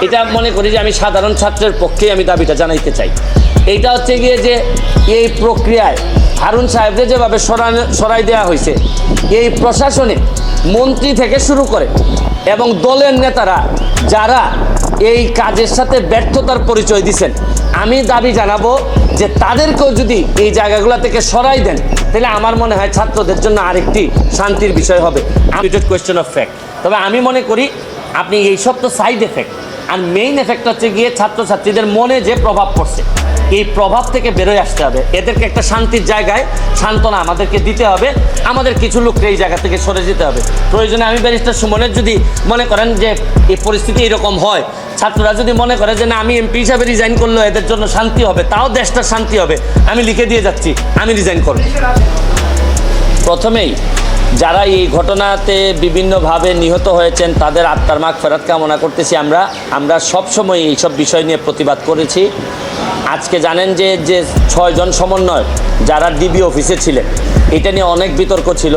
এটা মনে করি যে আমি সাধারণ ছাত্রের পক্ষেই আমি দাবিটা জানাইতে চাই। এইটা হচ্ছে গিয়ে যে এই প্রক্রিয়ায় হারুন সাহেবদের যেভাবে সরাই দেওয়া হয়েছে, এই প্রশাসনে মন্ত্রী থেকে শুরু করে এবং দলের নেতারা যারা এই কাজের সাথে ব্যর্থতার পরিচয় দিচ্ছেন, আমি দাবি জানাবো যে তাদেরকেও যদি এই জায়গাগুলো থেকে সরাই দেন, তাহলে আমার মনে হয় ছাত্রদের জন্য আরেকটি শান্তির বিষয় হবে। Question of fact. তবে আমি মনে করি আপনি এইসব তো সাইড এফেক্ট, আর মেইন এফেক্ট হচ্ছে গিয়ে ছাত্রছাত্রীদের মনে যে প্রভাব পড়ছে, এই প্রভাব থেকে বেরোয় আসতে হবে। এদেরকে একটা শান্তির জায়গায় সান্ত্বনা আমাদেরকে দিতে হবে। আমাদের কিছু লোককে এই জায়গা থেকে সরে যেতে হবে। প্রয়োজনে আমি ব্যারিস্টার সুমনের যদি মনে করেন যে এই পরিস্থিতি এরকম হয়, ছাত্ররা যদি মনে করে যে না আমি এমপি হিসাবে রিজাইন করলেও এদের জন্য শান্তি হবে, তাও দেশটার শান্তি হবে, আমি লিখে দিয়ে যাচ্ছি আমি রিজাইন করব। প্রথমেই যারা এই ঘটনাতে বিভিন্নভাবে নিহত হয়েছেন তাদের আত্মার মাগফিরাত কামনা করতেছি। আমরা সবসময় এইসব বিষয় নিয়ে প্রতিবাদ করেছি। আজকে জানেন যে 6 জন সমন্বয় যারা ডিবি অফিসে ছিলেন, এটা নিয়ে অনেক বিতর্ক ছিল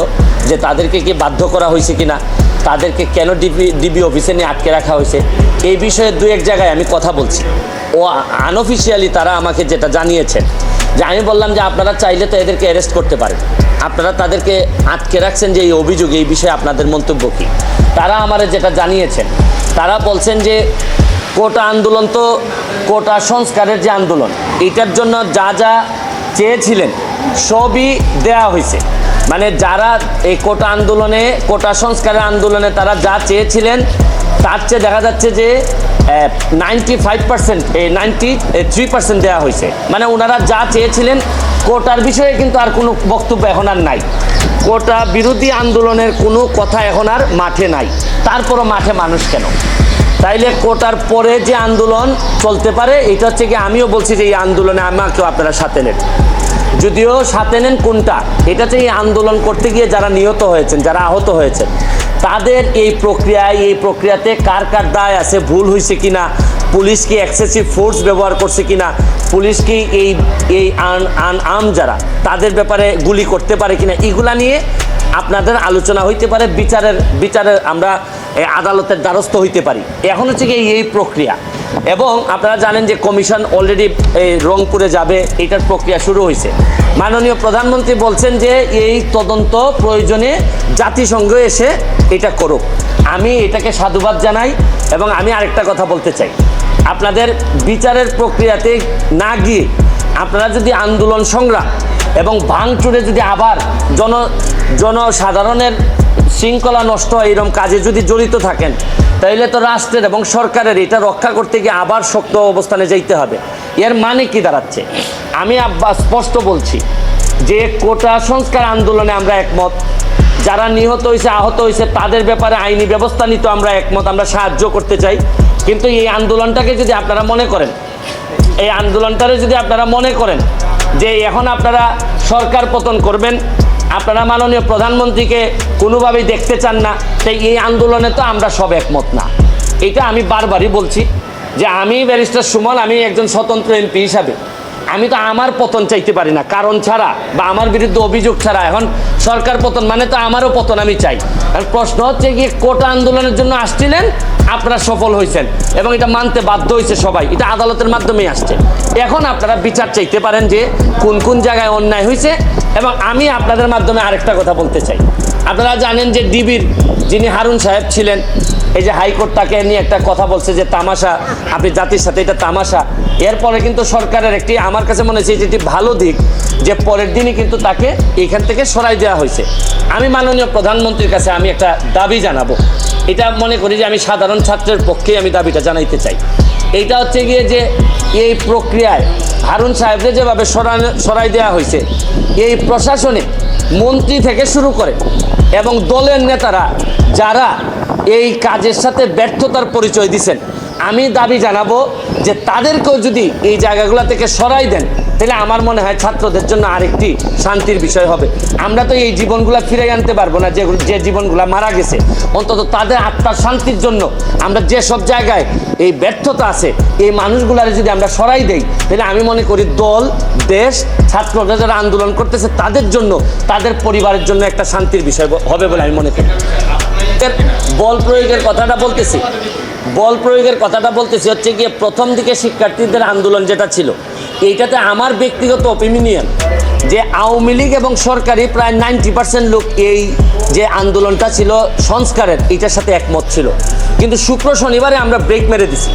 যে তাদেরকে কি বাধ্য করা হয়েছে কিনা, তাদেরকে কেন ডিবি অফিসে নিয়ে আটকে রাখা হয়েছে, এই বিষয়ে 2-1 জায়গায় আমি কথা বলছি। ও আনঅফিসিয়ালি তারা আমাকে যেটা জানিয়েছেন যে আমি বললাম যে আপনারা চাইলে তো এদেরকে অ্যারেস্ট করতে পারেন, আপনারা তাদেরকে আটকে রাখছেন যে এই অভিযোগ, এই বিষয়ে আপনাদের মন্তব্য কী। তারা আমারে যেটা জানিয়েছেন, তারা বলছেন যে কোটা আন্দোলন তো কোটা সংস্কারের যে আন্দোলন, এটার জন্য যা যা চেয়েছিলেন সবই দেয়া হয়েছে। মানে যারা এই কোটা আন্দোলনে, কোটা সংস্কারের আন্দোলনে তারা যা চেয়েছিলেন তার চেয়ে দেখা যাচ্ছে যে 95%, 93% দেওয়া হয়েছে। মানে ওনারা যা চেয়েছিলেন কোটার বিষয়ে কিন্তু আর কোনো বক্তব্য এখন আর নাই। কোটা বিরোধী আন্দোলনের কোনো কথা এখন আর মাঠে নাই। তারপরও মাঠে মানুষ কেন? তাইলে কোটার পরে যে আন্দোলন চলতে পারে, এটা হচ্ছে কি আমিও বলছি যে এই আন্দোলনে আমাকেও আপনারা সাথে নেন। যদিও সাথে নেন কোনটা, এটা হচ্ছে এই আন্দোলন করতে গিয়ে যারা নিহত হয়েছেন, যারা আহত হয়েছেন, তাদের এই প্রক্রিয়াতে কার কার দায় আছে, ভুল হয়েছে কিনা, পুলিশ কি এক্সেসিভ ফোর্স ব্যবহার করছে কিনা, পুলিশ কি এই আম যারা তাদের ব্যাপারে গুলি করতে পারে কিনা, এগুলা নিয়ে আপনাদের আলোচনা হইতে পারে। বিচারের আমরা আদালতের দ্বারস্থ হইতে পারি। এখন হচ্ছে কি এই প্রক্রিয়া, এবং আপনারা জানেন যে কমিশন অলরেডি এই রংপুরে যাবে, এটার প্রক্রিয়া শুরু হয়েছে। মাননীয় প্রধানমন্ত্রী বলছেন যে এই তদন্ত প্রয়োজনে জাতিসংঘ এসে এটা করুক। আমি এটাকে সাধুবাদ জানাই। এবং আমি আরেকটা কথা বলতে চাই, আপনাদের বিচারের প্রক্রিয়াতে না গিয়ে আপনারা যদি আন্দোলন সংগ্রাম এবং ভাঙচুরে যদি আবার জনসাধারণের শৃঙ্খলা নষ্ট হয় এরকম কাজে যদি জড়িত থাকেন, তাইলে তো রাষ্ট্রের এবং সরকারের এটা রক্ষা করতে গিয়ে আবার শক্ত অবস্থানে যাইতে হবে। এর মানে কি দাঁড়াচ্ছে? আমি স্পষ্ট বলছি যে কোটা সংস্কার আন্দোলনে আমরা একমত। যারা নিহত হয়েছে, আহত হয়েছে, তাদের ব্যাপারে আইনি ব্যবস্থা নিতে আমরা একমত, আমরা সাহায্য করতে চাই। কিন্তু এই আন্দোলনটাকে যদি আপনারা মনে করেন, যে এখন আপনারা সরকার পতন করবেন, আপনারা মাননীয় প্রধানমন্ত্রীকে কোনোভাবেই দেখতে চান না, তাই এই আন্দোলনে তো আমরা সব একমত না। এটা আমি বারবারই বলছি যে আমি ব্যারিস্টার সুমন, আমি একজন স্বতন্ত্র এমপি হিসাবে আমি তো আমার পতন চাইতে পারি না কারণ ছাড়া, বা আমার বিরুদ্ধে অভিযোগ ছাড়া। এখন সরকার পতন মানে তো আমারও পতন আমি চাই। আর প্রশ্ন হচ্ছে গিয়ে কোটা আন্দোলনের জন্য আসছিলেন, আপনারা সফল হয়েছেন এবং এটা মানতে বাধ্য হয়েছে সবাই, এটা আদালতের মাধ্যমেই আসছে। এখন আপনারা বিচার চাইতে পারেন যে কোন কোন জায়গায় অন্যায় হয়েছে। এবং আমি আপনাদের মাধ্যমে আরেকটা কথা বলতে চাই, আপনারা জানেন যে ডিবির যিনি হারুন সাহেব ছিলেন, এই যে হাইকোর্ট তাকে নিয়ে একটা কথা বলছে যে তামাশা, আপনি জাতির সাথে এটা তামাশা। এরপরে কিন্তু সরকারের একটি, আমার কাছে মনে হচ্ছে যেটি ভালো দিক, যে পরের দিনই কিন্তু তাকে এখান থেকে সরাই দেওয়া হয়েছে। আমি মাননীয় প্রধানমন্ত্রীর কাছে আমি একটা দাবি জানাবো। এটা মনে করি যে আমি সাধারণ ছাত্রের পক্ষেই আমি দাবিটা জানাইতে চাই। এইটা হচ্ছে গিয়ে যে এই প্রক্রিয়ায় হারুন সাহেবদের যেভাবে সরাই দেওয়া হয়েছে, এই প্রশাসনে মন্ত্রী থেকে শুরু করে এবং দলের নেতারা যারা এই কাজের সাথে ব্যর্থতার পরিচয় দিচ্ছেন, আমি দাবি জানাবো যে তাদেরকেও যদি এই জায়গাগুলো থেকে সরাই দেন, তাহলে আমার মনে হয় ছাত্রদের জন্য আরেকটি শান্তির বিষয় হবে। আমরা তো এই জীবনগুলো ফিরে আনতে পারবো না, যে জীবনগুলো মারা গেছে, অন্তত তাদের আত্মার শান্তির জন্য আমরা যে সব জায়গায় এই ব্যর্থতা আছে, এই মানুষগুলার যদি আমরা সরাই দেই, তাহলে আমি মনে করি দল, দেশ, ছাত্ররা যারা আন্দোলন করতেছে তাদের জন্য, তাদের পরিবারের জন্য একটা শান্তির বিষয় হবে বলে আমি মনে করি। বল প্রয়োগের কথাটা বলতেছি বল প্রয়োগের কথাটা বলতেছি হচ্ছে গিয়ে প্রথম দিকে শিক্ষার্থীদের আন্দোলন যেটা ছিল এইটাতে আমার ব্যক্তিগত অপিনিয়ন যে আওয়ামী লীগ এবং সরকারি প্রায় 90% লোক এই যে আন্দোলনটা ছিল সংস্কারের এটার সাথে একমত ছিল, কিন্তু শুক্র শনিবারে আমরা ব্রেক মেরে দিছি।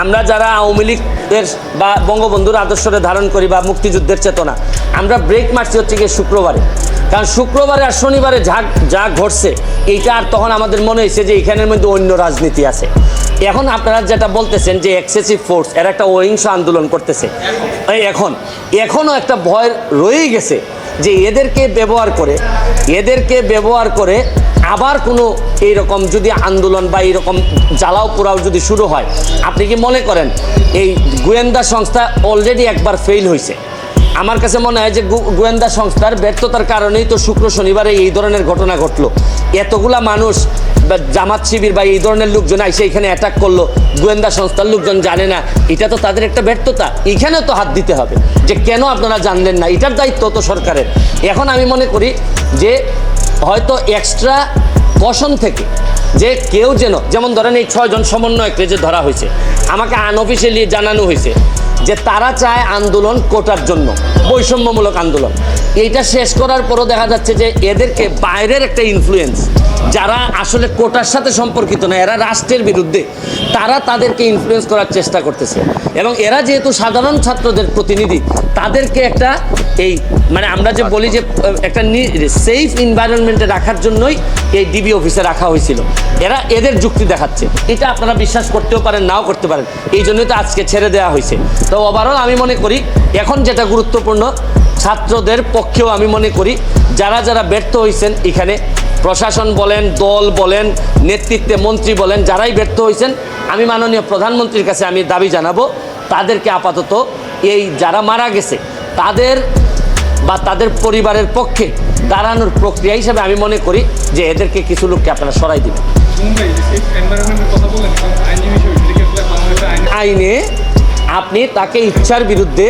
আমরা যারা আওয়ামী লীগের বা বঙ্গবন্ধুর আদর্শরে ধারণ করি বা মুক্তিযুদ্ধের চেতনা, আমরা ব্রেক মারছি হচ্ছে গিয়ে শুক্রবারে। কারণ শুক্রবারে আর শনিবারে যা ঘটছে এইটা আর তখন আমাদের মনে হয়েছে যে এখানের মধ্যে অন্য রাজনীতি আছে। এখন আপনারা যেটা বলতেছেন যে এক্সেসিভ ফোর্স, এর একটা অহিংস আন্দোলন করতেছে, এখনও একটা ভয় রয়েই গেছে যে এদেরকে ব্যবহার করে আবার কোনো এইরকম যদি আন্দোলন বা এইরকম জ্বালাও পোড়াও যদি শুরু হয়, আপনি কি মনে করেন এই গোয়েন্দা সংস্থা অলরেডি একবার ফেল হয়েছে? আমার কাছে মনে হয় যে গোয়েন্দা সংস্থার ব্যর্থতার কারণেই তো শুক্র শনিবারে এই ধরনের ঘটনা ঘটলো। এতগুলা মানুষ জামাত শিবির বা এই ধরনের লোকজন এসে এখানে অ্যাটাক করলো, গোয়েন্দা সংস্থার লোকজন জানে না, এটা তো তাদের একটা ব্যর্থতা। এখানেও তো হাত দিতে হবে যে কেন আপনারা জানলেন না, এটার দায়িত্ব তো সরকারের। এখন আমি মনে করি যে হয়তো এক্সট্রা কশন থেকে যে কেউ যেমন ধরেন এই 6 জন সমন্বয়ককে যে ধরা হয়েছে, আমাকে আনঅফিসিয়ালি জানানো হয়েছে যে তারা চায় আন্দোলন কোটার জন্য, বৈষম্যমূলক আন্দোলন। এইটা শেষ করার পরও দেখা যাচ্ছে যে এদেরকে বাইরের একটা ইনফ্লুয়েন্স, যারা আসলে কোটার সাথে সম্পর্কিত না, এরা রাষ্ট্রের বিরুদ্ধে, তারা তাদেরকে ইনফ্লুয়েন্স করার চেষ্টা করতেছে। এবং এরা যেহেতু সাধারণ ছাত্রদের প্রতিনিধি, তাদেরকে একটা মানে আমরা যে বলি যে একটা সেফ এনভায়রনমেন্টে রাখার জন্যই এই ডিবি অফিসে রাখা হয়েছিল। এদের যুক্তি দেখাচ্ছে, এটা আপনারা বিশ্বাস করতেও পারেন, নাও করতে পারেন, এই জন্যই তো আজকে ছেড়ে দেওয়া হয়েছে। তো ওভারঅল আমি মনে করি এখন যেটা গুরুত্বপূর্ণ, ছাত্রদের পক্ষেও আমি মনে করি যারা ব্যর্থ হয়েছেন এখানে, প্রশাসন বলেন, দল বলেন, নেতৃত্বে মন্ত্রী বলেন, যারাই ব্যর্থ হয়েছেন, আমি মাননীয় প্রধানমন্ত্রীর কাছে আমি দাবি জানাবো তাদেরকে আপাতত এই যারা মারা গেছে তাদের বা তাদের পরিবারের পক্ষে দাঁড়ানোর প্রক্রিয়া হিসেবে আমি মনে করি যে এদেরকে কিছু লোককে আপনারা সরাই দিবেন। আইনে আপনি তাকে ইচ্ছার বিরুদ্ধে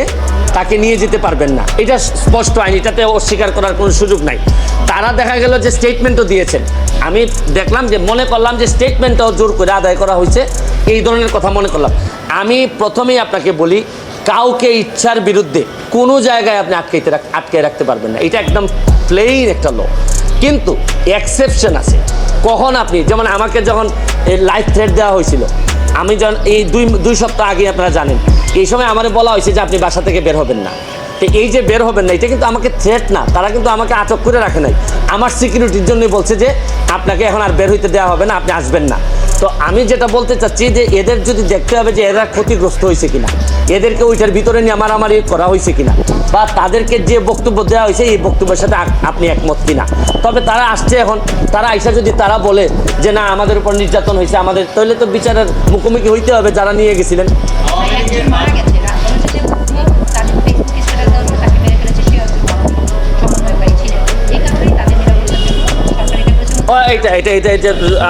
তাকে নিয়ে যেতে পারবেন না, এটা স্পষ্ট আইন, এটাতে অস্বীকার করার কোনো সুযোগ নাই। তারা দেখা গেল যে স্টেটমেন্টও দিয়েছেন, আমি দেখলাম যে মনে করলাম যে স্টেটমেন্টটাও জোর করে আদায় করা হয়েছে, এই ধরনের কথা মনে করলাম। আমি প্রথমেই আপনাকে বলি, কাউকে ইচ্ছার বিরুদ্ধে কোনো জায়গায় আপনি আটকে রাখতে পারবেন না, এটা একদম প্লেইন একটা ল। কিন্তু এক্সেপশন আছে, কখন আপনি যেমন আমাকে যখন লাইফ থ্রেট দেওয়া হয়েছিল, আমি যখন এই দুই সপ্তাহ আগে আপনারা জানেন, এই সময় আমারে বলা হয়েছে যে আপনি বাসা থেকে বের হবেন না। তো এই যে বের হবেন না, এটা কিন্তু আমাকে থ্রেট না, তারা কিন্তু আমাকে আটক করে রাখে নাই, আমার সিকিউরিটির জন্যই বলছে যে আপনাকে এখন আর বের হইতে দেওয়া হবে না, আপনি আসবেন না। তো আমি যেটা বলতে চাচ্ছি যে এদের যদি দেখতে হবে যে এরা ক্ষতিগ্রস্ত হয়েছে কিনা, এদেরকে ওইটার ভিতরে নিয়ে মারামারি করা হয়েছে কিনা, বা তাদেরকে যে বক্তব্য দেওয়া হয়েছে এই বক্তব্যের সাথে আপনি একমত কিনা। তবে তারা আসছে, এখন তারা আইসা যদি তারা বলে যে না আমাদের উপর নির্যাতন হয়েছে, আমাদের, তাহলে তো বিচারের মুখোমুখি হইতে হবে যারা নিয়ে গেছিলেন।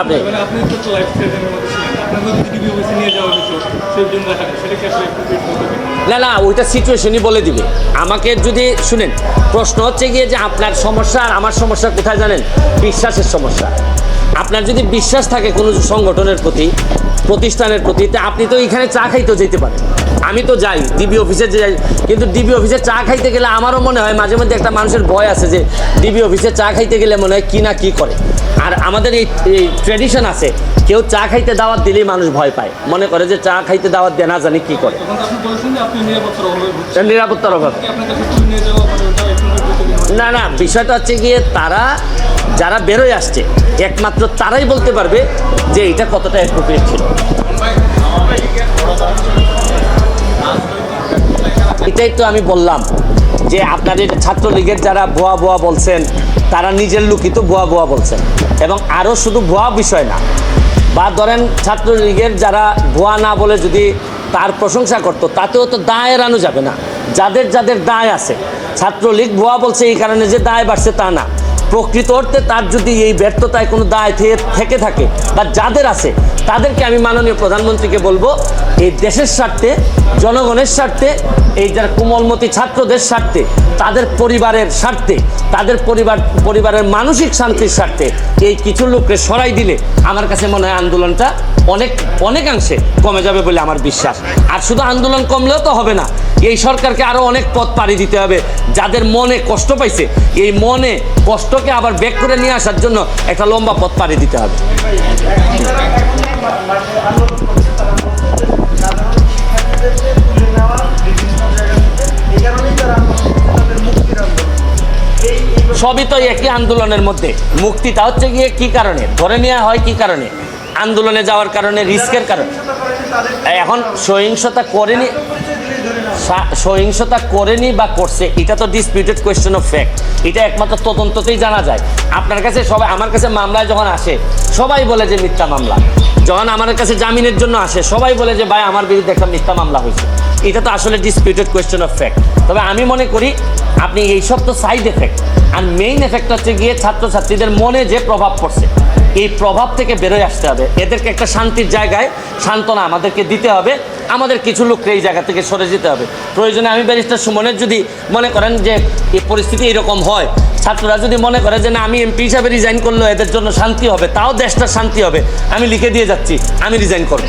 আপনি না ওইটা সিচুয়েশনই বলে দিবে আমাকে। যদি শুনেন, প্রশ্ন হচ্ছে গিয়ে যে আপনার সমস্যা আর আমার সমস্যা কোথায় জানেন? বিশ্বাসের সমস্যা। আপনার যদি বিশ্বাস থাকে কোনো সংগঠনের প্রতি, প্রতিষ্ঠানের প্রতি, তা আপনি তো এখানে চা খাইতেও যেতে পারেন। আমি তো যাই ডিবি অফিসে যাই, কিন্তু ডিবি অফিসে চা খাইতে গেলে আমারও মনে হয় মাঝে মধ্যে একটা মানুষের ভয় আছে যে ডিবি অফিসে চা খাইতে গেলে মনে হয় কি না কি করে। আর আমাদের এই ট্র্যাডিশন আছে, কেউ চা খাইতে দাওয়াত দিলেই মানুষ ভয় পায়, মনে করে যে চা খাইতে দাওয়াত দেয় না জানি কি করে, নিরাপত্তার অভাব। না বিষয়টা হচ্ছে গিয়ে তারা যারা বেরোয় আসছে একমাত্র তারাই বলতে পারবে যে এটা কতটা অ্যাপ্রোপ্রিয়েট ছিল। এটাই তো আমি বললাম যে আপনাদের ছাত্রলীগের যারা ভুয়া বলছেন, তারা নিজের লোকই তো ভুয়া বলছেন। এবং আরও শুধু ভুয়া বিষয় না, বা ধরেন ছাত্রলীগের যারা ভুয়া না বলে যদি তার প্রশংসা করতো, তাতেও তো দায় এড়ানো যাবে না। যাদের দায় আছে, ছাত্রলীগ ভুয়া বলছে এই কারণে যে দায় বাড়ছে তা না, প্রকৃত অর্থে তার যদি এই ব্যর্থতায় কোনো দায় থেকে থাকে বা যাদের আছে, তাদেরকে আমি মাননীয় প্রধানমন্ত্রীকে বলবো এই দেশের স্বার্থে, জনগণের স্বার্থে, এই যারা কোমলমতি ছাত্রদের স্বার্থে, তাদের পরিবারের স্বার্থে, তাদের পরিবারের মানসিক শান্তির স্বার্থে এই কিছু লোককে সরাই দিলে আমার কাছে মনে হয় আন্দোলনটা অনেকাংশে কমে যাবে বলে আমার বিশ্বাস। আর শুধু আন্দোলন কমলেও তো হবে না, এই সরকারকে আরও অনেক পথ পাড়ি দিতে হবে। যাদের মনে কষ্ট পাইছে, এই মনে কষ্টকে আবার ব্যাক করে নিয়ে আসার জন্য একটা লম্বা পথ পাড়ি দিতে হবে। সবই তো একই আন্দোলনের মধ্যে। মুক্তিটা হচ্ছে গিয়ে কি কারণে ধরে নেওয়া হয়, কি কারণে আন্দোলনে যাওয়ার কারণে, রিস্কের কারণে। এখন সহিংসতা করেনি বা করছে, এটা তো ডিসপিউটেড কোয়েশ্চেন অফ ফ্যাক্ট। এটা একমাত্র তদন্ততেই জানা যায়। আপনার কাছে সবাই, আমার কাছে মামলায় যখন আসে সবাই বলে যে মিথ্যা মামলা। যখন আমার কাছে জামিনের জন্য আসে সবাই বলে যে ভাই আমার বিরুদ্ধে একটা মিথ্যা মামলা হয়েছে। এটা তো আসলে ডিসপিউটেড কোয়েশ্চেন অফ ফ্যাক্ট। তবে আমি মনে করি আপনি এইসব তো সাইড এফেক্ট, আর মেইন এফেক্ট হচ্ছে গিয়ে ছাত্রছাত্রীদের মনে যে প্রভাব পড়ছে, এই প্রভাব থেকে বেরোয় আসতে হবে। এদেরকে একটা শান্তির জায়গায় সান্ত্বনা আমাদেরকে দিতে হবে। আমাদের কিছু লোককে এই জায়গা থেকে সরে যেতে হবে। প্রয়োজনে আমি ব্যারিস্টার সুমনের যদি মনে করেন যে এই পরিস্থিতি এরকম হয়, ছাত্ররা যদি মনে করে যে না আমি এমপি হিসাবে রিজাইন করলেও এদের জন্য শান্তি হবে, তাও দেশটা শান্তি হবে, আমি লিখে দিয়ে যাচ্ছি আমি রিজাইন করব।